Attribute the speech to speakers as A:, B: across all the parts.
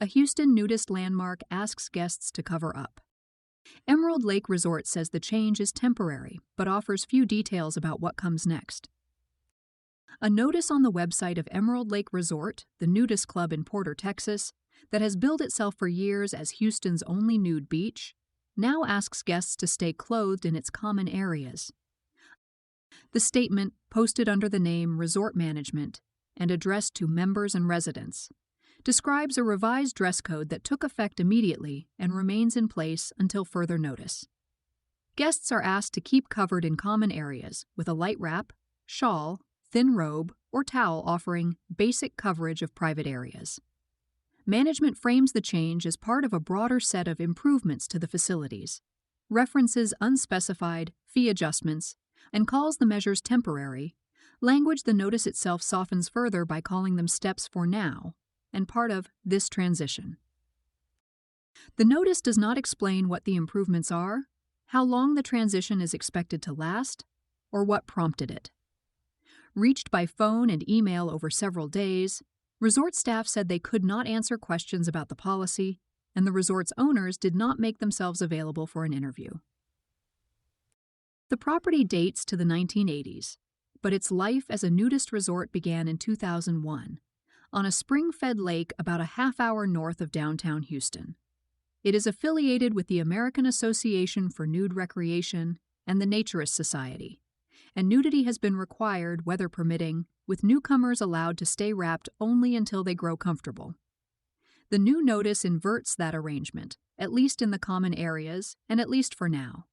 A: A Houston nudist landmark asks guests to cover up. Emerald Lake Resort says the change is temporary, but offers few details about what comes next. A notice on the website of Emerald Lake Resort, the nudist club in Porter, Texas, that has billed itself for years as Houston's only nude beach, now asks guests to stay clothed in its common areas. The statement, posted under the name Resort Management and addressed to members and residents, describes a revised dress code that took effect immediately and remains in place until further notice. Guests are asked to keep covered in common areas with a light wrap, shawl, thin robe, or towel offering basic coverage of private areas. Management frames the change as part of a broader set of improvements to the facilities, references unspecified fee adjustments, and calls the measures temporary, language the notice itself softens further by calling them steps for now, and part of this transition. The notice does not explain what the improvements are, how long the transition is expected to last, or what prompted it. Reached by phone and email over several days, resort staff said they could not answer questions about the policy, and the resort's owners did not make themselves available for an interview. The property dates to the 1980s, but its life as a nudist resort began in 2001, on a spring-fed lake about a half-hour north of downtown Houston. It is affiliated with the American Association for Nude Recreation and the Naturist Society, and nudity has been required, weather permitting, with newcomers allowed to stay wrapped only until they grow comfortable. The new notice inverts that arrangement, at least in the common areas, and at least for now.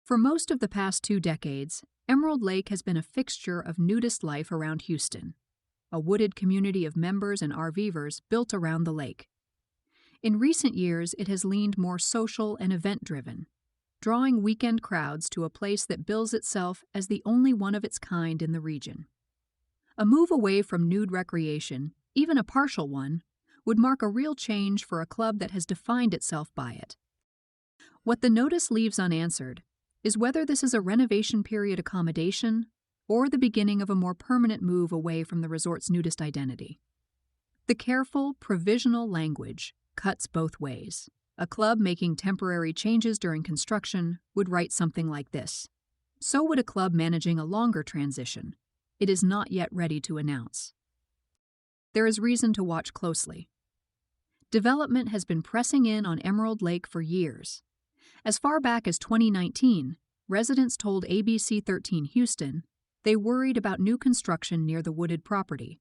A: For most of the past 2 decades, Emerald Lake has been a fixture of nudist life around Houston, a wooded community of members and RVers built around the lake. In recent years, it has leaned more social and event-driven, drawing weekend crowds to a place that bills itself as the only one of its kind in the region. A move away from nude recreation, even a partial one, would mark a real change for a club that has defined itself by it. What the notice leaves unanswered is whether this is a renovation period accommodation or the beginning of a more permanent move away from the resort's nudist identity. The careful, provisional language cuts both ways. A club making temporary changes during construction would write something like this. So would a club managing a longer transition. It is not yet ready to announce. There is reason to watch closely. Development has been pressing in on Emerald Lake for years. As far back as 2019, residents told ABC 13 Houston they worried about new construction near the wooded property,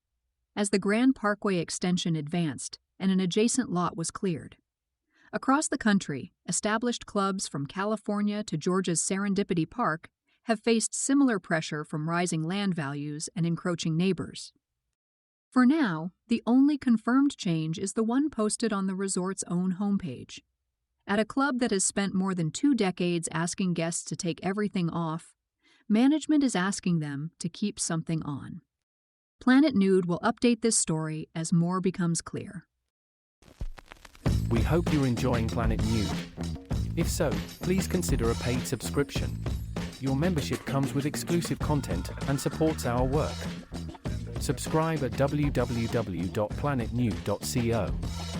A: as the Grand Parkway extension advanced and an adjacent lot was cleared. Across the country, established clubs from California to Georgia's Serendipity Park have faced similar pressure from rising land values and encroaching neighbors. For now, the only confirmed change is the one posted on the resort's own homepage. At a club that has spent more than 2 decades asking guests to take everything off, management is asking them to keep something on. Planet Nude will update this story as more becomes clear.
B: We hope you're enjoying Planet Nude. If so, please consider a paid subscription. Your membership comes with exclusive content and supports our work. Subscribe at www.planetnude.co.